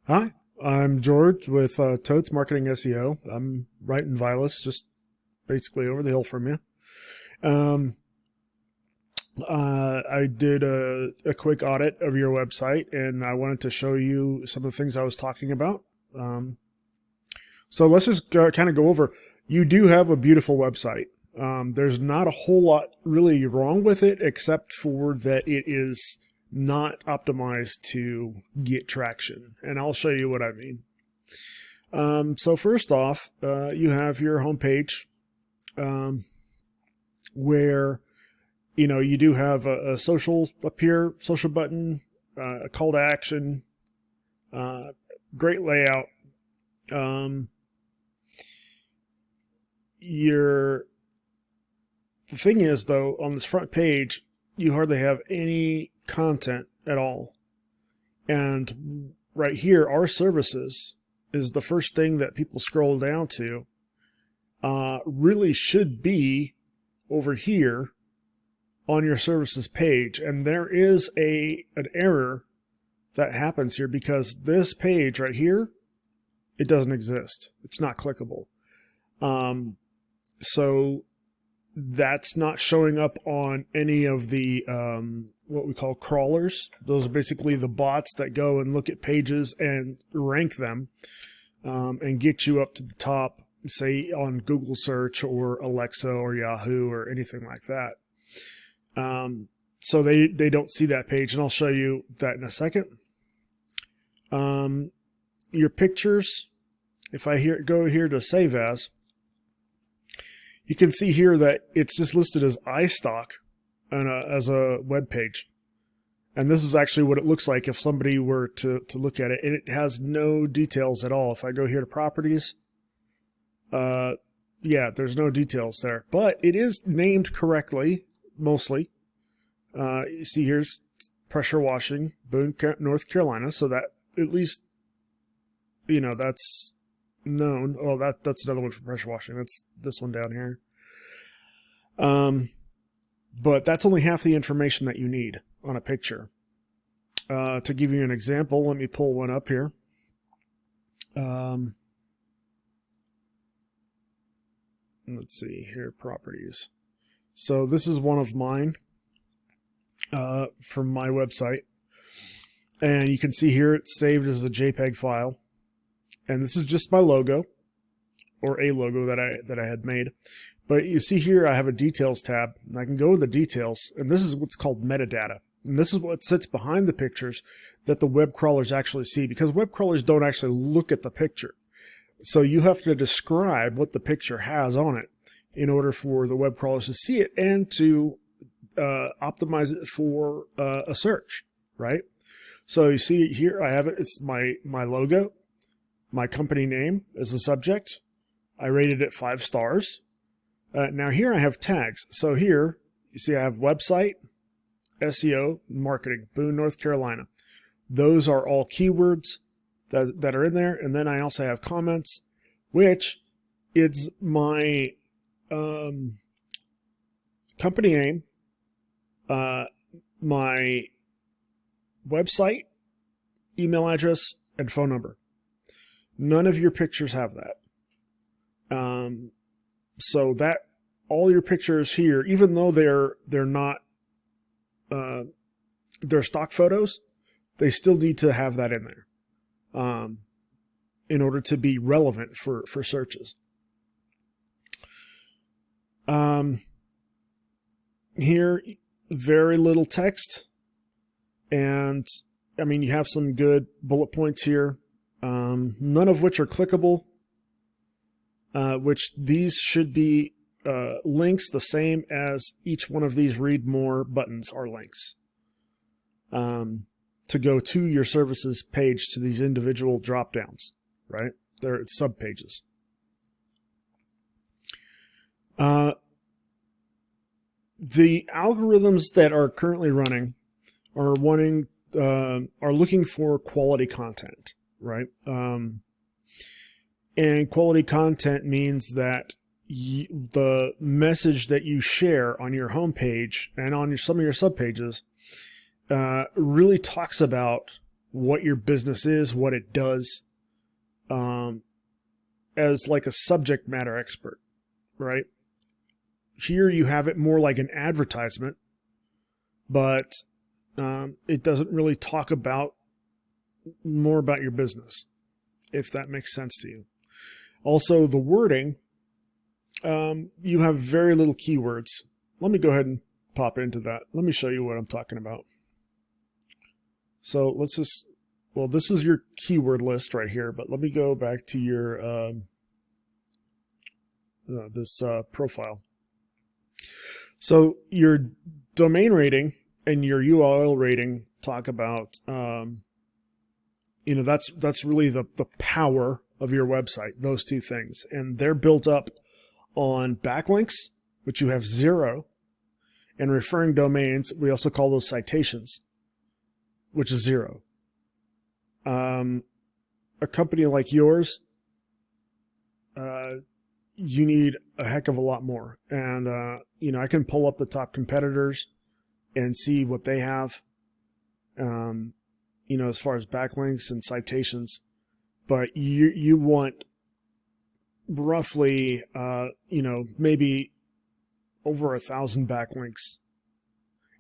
Hi, I'm George with Totes Marketing SEO. I'm right in Vilas, just basically over the hill from you. Um, I did a quick audit of your website, and I wanted to show you some of the things I was talking about. Um, so let's just kind of go over. You do have a beautiful website. There's not a whole lot really wrong with it, except for that it is not optimized to get traction. And I'll show you what I mean. So first off, you have your homepage, where you do have a social up here, social button, a call to action, uh, great layout. Um, your The thing is, though, on this front page, you hardly have any content at all. And right here, our services is the first thing that people scroll down to. Really should be over here on your services page. And there is an error that happens here because this page right here, it doesn't exist. It's not clickable. So that's not showing up on any of the what we call crawlers. Those are basically the bots that go and look at pages and rank them, and get you up to the top, say on Google search or Alexa or Yahoo or anything like that. So they don't see that page, and I'll show you that in a second. Your pictures, if I go here to save as, you can see here that it's just listed as iStock and as a web page. And this is actually what it looks like if somebody were to look at it. And it has no details at all. If I go here to properties, yeah, there's no details there. But it is named correctly, mostly. You see here's pressure washing, Boone, North Carolina. So that at least, that's known. Oh, that's another one for pressure washing. That's this one down here. But that's only half the information that you need on a picture. To give you an example, let me pull one up here. Let's see here, properties. So this is one of mine, from my website. And you can see here it's saved as a JPEG file. And this is just my logo, or a logo that I had made. But you see here I have a details tab, and I can go into details, and this is what's called metadata. And this is what sits behind the pictures that the web crawlers actually see, because web crawlers don't actually look at the picture. So you have to describe what the picture has on it in order for the web crawlers to see it and to optimize it for a search, right? So you see here I have it. It's my logo. My company name is the subject. I rated it 5 stars. Now here I have tags. So here, you see I have website, SEO, marketing, Boone, North Carolina. Those are all keywords that are in there. And then I also have comments, which is my company name, my website, email address, and phone number. None of your pictures have that. So that all your pictures here, even though they're not they're stock photos, they still need to have that in there, in order to be relevant for searches. Here, very little text, and I mean you have some good bullet points here. None of which are clickable, which these should be links the same as each one of these read more buttons are links, to go to your services page, to these individual drop downs, right? They're sub pages. The algorithms that are currently running are looking for quality content. Right. And quality content means that the message that you share on your homepage and on some of your subpages really talks about what your business is, what it does, as like a subject matter expert, right? Here you have it more like an advertisement, but it doesn't really talk about more about your business, if that makes sense to you. Also, the wording, you have very little keywords. Let me go ahead and pop into that. Let me show you what I'm talking about. So let's just, well, this is your keyword list right here, but let me go back to your this profile. So your domain rating and your URL rating talk about, that's really the power of your website, those two things. And they're built up on backlinks, which you have 0, and referring domains, we also call those citations, which is 0. A company like yours, you need a heck of a lot more. And, I can pull up the top competitors and see what they have, as far as backlinks and citations. But you want roughly, maybe over 1,000 backlinks.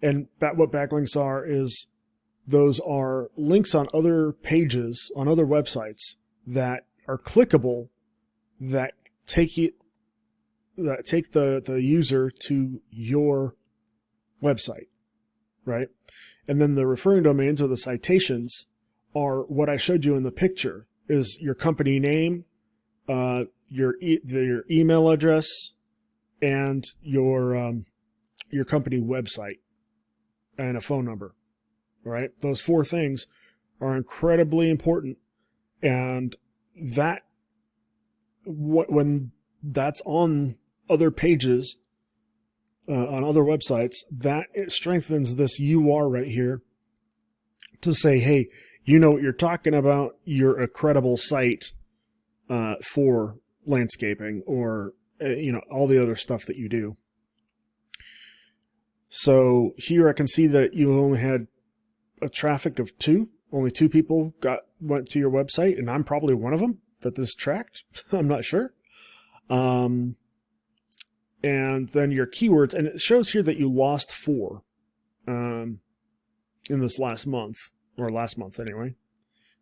And what backlinks are is those are links on other pages, on other websites that are clickable, that take the user to your website, right? And then the referring domains or the citations are what I showed you in the picture, is your company name, your email address, and your company website, and a phone number. All right, those 4 things are incredibly important, and when that's on other pages, on other websites, that it strengthens this UR right here to say, hey, you know what you're talking about. You're a credible site for landscaping, or all the other stuff that you do. So here I can see that you only had a traffic of 2. Only 2 people went to your website, and I'm probably one of them that this tracked. I'm not sure. And then your keywords, and it shows here that you lost 4 in this last month, or last month anyway,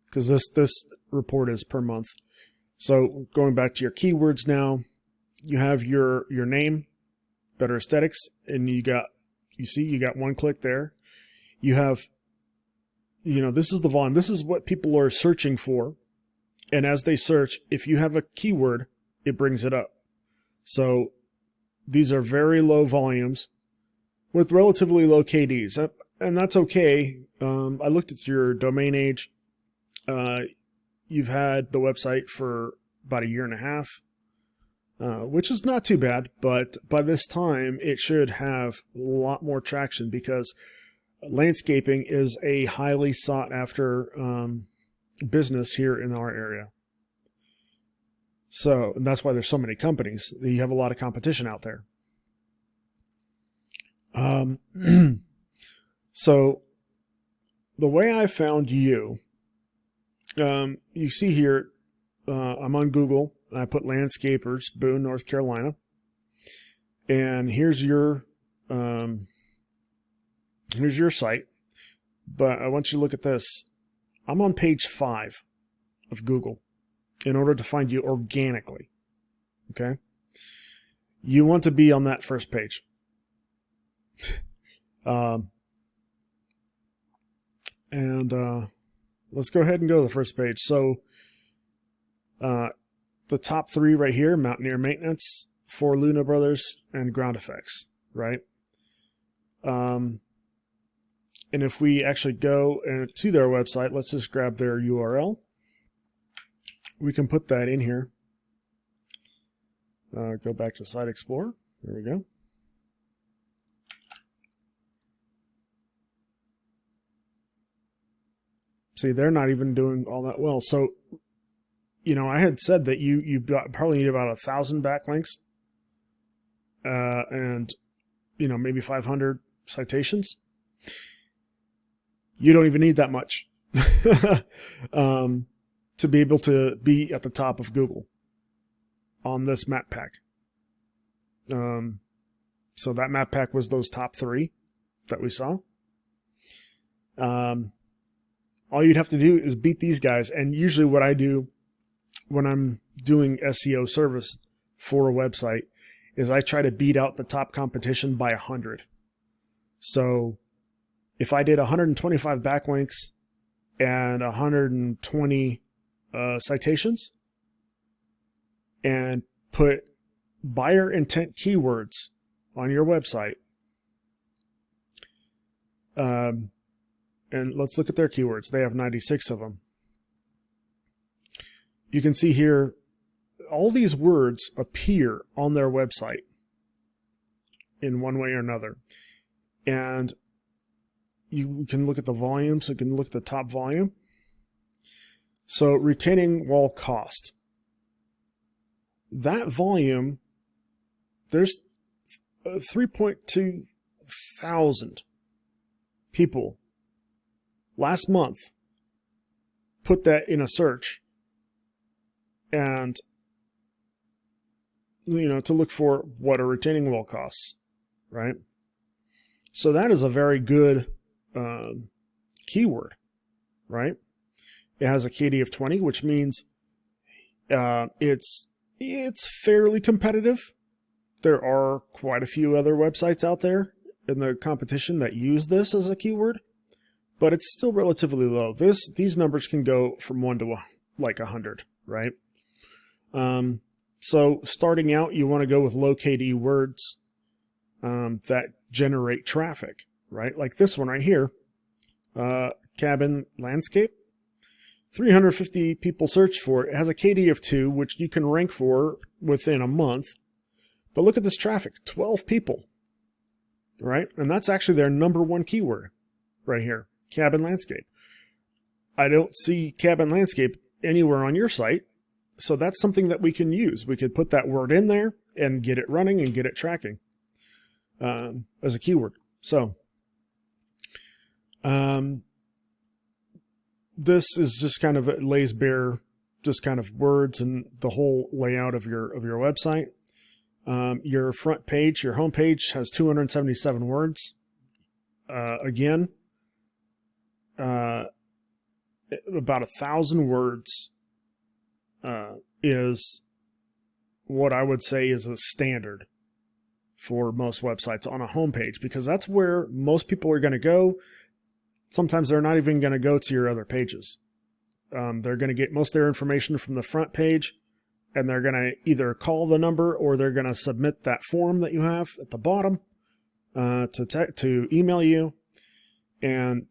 because this report is per month. So going back to your keywords now, you have your name, Better Aesthetics, and you got 1 click there. You have, this is the volume. This is what people are searching for. And as they search, if you have a keyword, it brings it up. So these are very low volumes with relatively low KDs, and that's okay. I looked at your domain age. You've had the website for about 1.5 years, which is not too bad, but by this time it should have a lot more traction, because landscaping is a highly sought after business here in our area. So, and that's why there's so many companies. You have a lot of competition out there. So the way I found you, you see here, I'm on Google, and I put landscapers, Boone, North Carolina. And here's your site. But I want you to look at this. I'm on page 5 of Google in order to find you organically. Okay? You want to be on that first page. Let's go ahead and go to the first page. So, the top 3 right here, Mountaineer Maintenance, For Luna Brothers, and Ground Effects, right? And if we actually go to their website, let's just grab their URL. We can put that in here. Go back to Site Explorer. There we go. See, they're not even doing all that well. So, I had said that you probably need about 1,000 backlinks, and maybe 500 citations. You don't even need that much. to be able to be at the top of Google on this map pack. So that map pack was those top 3 that we saw. All you'd have to do is beat these guys. And usually what I do when I'm doing SEO service for a website is I try to beat out the top competition by 100. So if I did 125 backlinks and 120 citations and put buyer intent keywords on your website, and let's look at their keywords. They have 96 of them. You can see here, all these words appear on their website in one way or another. And you can look at the volume, so you can look at the top volume. So retaining wall cost. That volume, there's 3.2 thousand people last month put that in a search, and to look for what a retaining wall costs, right? So that is a very good keyword, right? It has a KD of 20, which means it's fairly competitive. There are quite a few other websites out there in the competition that use this as a keyword, but it's still relatively low. These numbers can go from 1 to like 100, right? So starting out, you want to go with low KD words that generate traffic, right? Like this one right here, cabin landscape. 350 people search for it. It has a KD of 2, which you can rank for within a month. But look at this traffic, 12 people, right? And that's actually their number 1 keyword right here, cabin landscape. I don't see cabin landscape anywhere on your site, so that's something that we can use. We could put that word in there and get it running and get it tracking as a keyword. So this is just kind of, it lays bare just kind of words and the whole layout of your website. Your front page, your home page has 277 words. Again, about 1,000 words is what I would say is a standard for most websites on a home page, because that's where most people are going to go. Sometimes they're not even going to go to your other pages. They're going to get most of their information from the front page, and they're going to either call the number or they're going to submit that form that you have at the bottom to email you. And,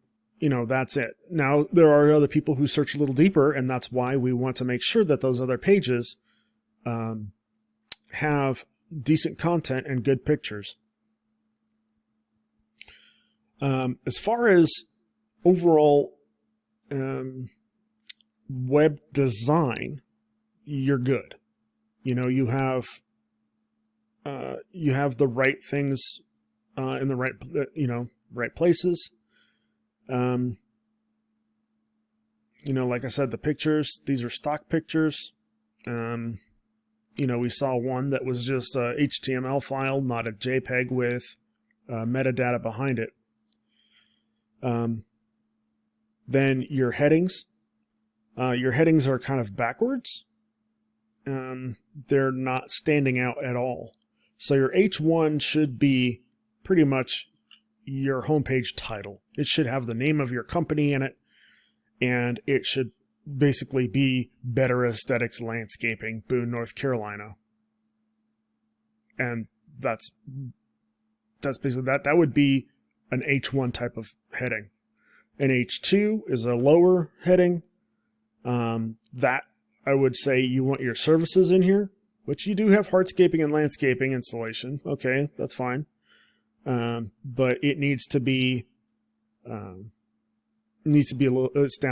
that's it. Now, there are other people who search a little deeper, and that's why we want to make sure that those other pages have decent content and good pictures. As far as overall web design, you're good. You have the right things in the right places. Like I said, the pictures, these are stock pictures. We saw one that was just a HTML file, not a JPEG with metadata behind it. Then your headings. Your headings are kind of backwards. They're not standing out at all. So your H1 should be pretty much your homepage title. It should have the name of your company in it, and it should basically be Better Aesthetics Landscaping, Boone, North Carolina. And that's basically that. That would be an H1 type of heading. An H2 is a lower heading. That I would say you want your services in here, which you do have hardscaping and landscaping installation. Okay, that's fine. But it needs to be stand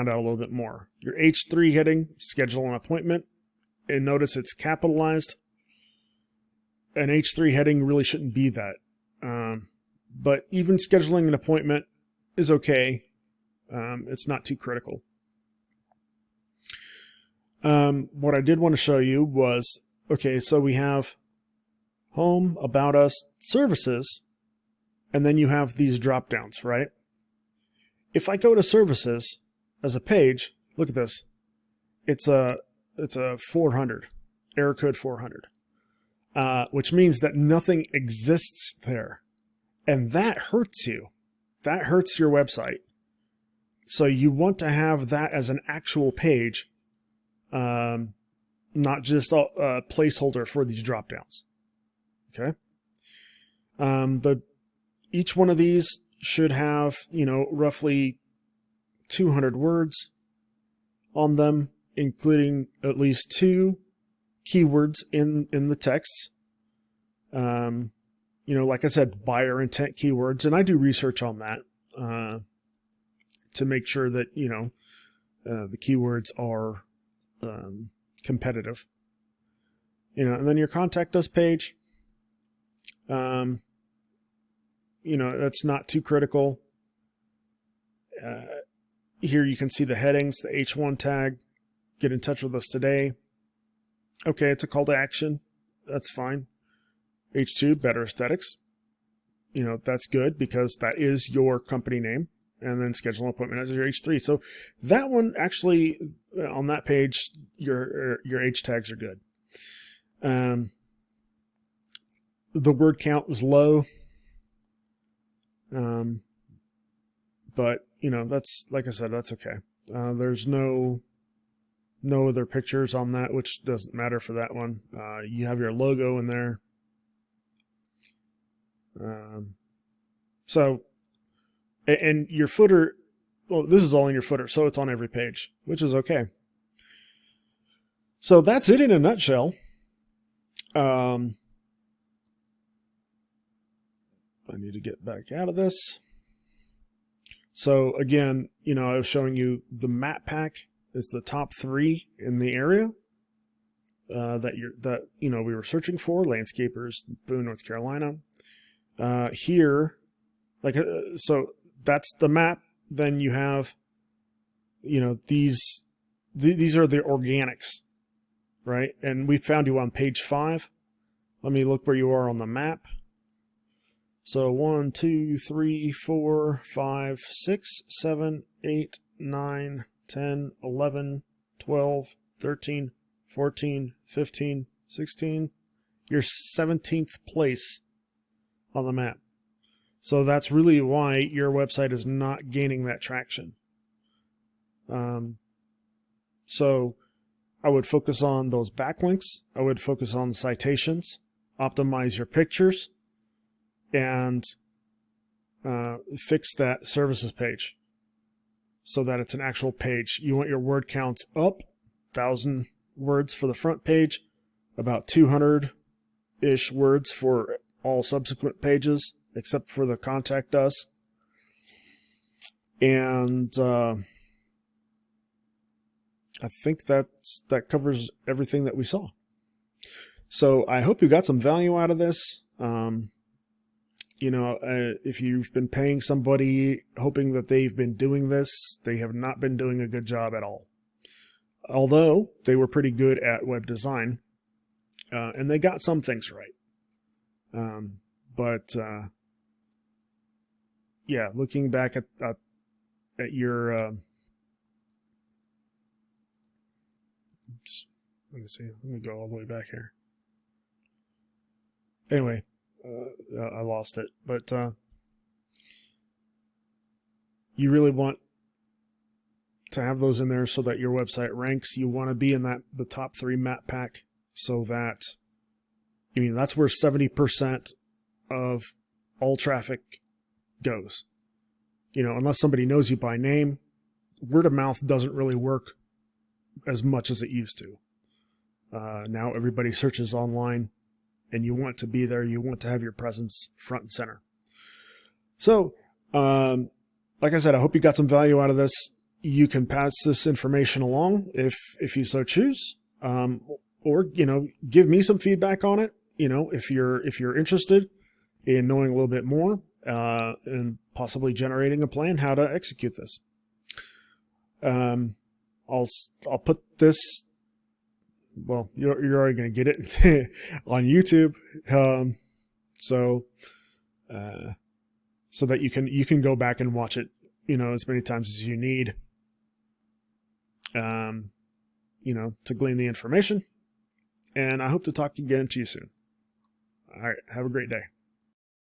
out a little bit more. Your H3 heading, schedule an appointment, and notice it's capitalized. An H3 heading really shouldn't be that. But even scheduling an appointment is okay. It's not too critical. What I did want to show you was, okay, so we have home, about us, services, and then you have these drop downs, right? If I go to services as a page, look at this. It's a 400, error code 400, which means that nothing exists there. And that hurts you. That hurts your website. So you want to have that as an actual page, not just a placeholder for these drop downs. Okay. Each one of these should have, roughly 200 words on them, including at least 2 keywords in the text. Like I said, buyer intent keywords, and I do research on that to make sure that the keywords are competitive. And then your contact us page. That's not too critical. Here you can see the headings, the H1 tag, get in touch with us today. Okay, it's a call to action. That's fine. H2, better aesthetics. That's good because that is your company name. And then schedule an appointment as your H3. So that one actually, on that page, your H tags are good. The word count is low. But that's, like I said, that's okay. There's no other pictures on that, which doesn't matter for that one. You have your logo in there. And your footer, well, this is all in your footer, so it's on every page, which is okay. So that's it in a nutshell. I need to get back out of this. So again, I was showing you the map pack is the top 3 in the area that we were searching for. Landscapers, Boone, North Carolina. Here, so that's the map. Then you have, these are the organics, right? And we found you on page 5. Let me look where you are on the map. So 1, 2, 3, 4, 5, 6, 7, 8, 9, 10, 11, 12, 13, 14, 15, 16. You're 17th place on the map. So that's really why your website is not gaining that traction. So I would focus on those backlinks. I would focus on the citations, optimize your pictures, and fix that services page so that it's an actual page. You want your word counts up, 1,000 words for the front page, about 200-ish words for all subsequent pages, except for the contact us. And I think that covers everything that we saw. So I hope you got some value out of this. If you've been paying somebody hoping that they've been doing this, they have not been doing a good job at all. Although they were pretty good at web design, and they got some things right. But looking back at your, let me see. Let me go all the way back here. Anyway. I lost it, but you really want to have those in there so that your website ranks. You want to be in the top 3 map pack, so that that's where 70% of all traffic goes. Unless somebody knows you by name, word of mouth doesn't really work as much as it used to. Now everybody searches online. And you want to be there. You want to have your presence front and center. So, like I said, I hope you got some value out of this. You can pass this information along if you so choose, or give me some feedback on it. If you're interested in knowing a little bit more and possibly generating a plan how to execute this. I'll put this. Well, you're already going to get it on YouTube, so that you can go back and watch it, as many times as you need, to glean the information. And I hope to talk again to you soon. All right, have a great day.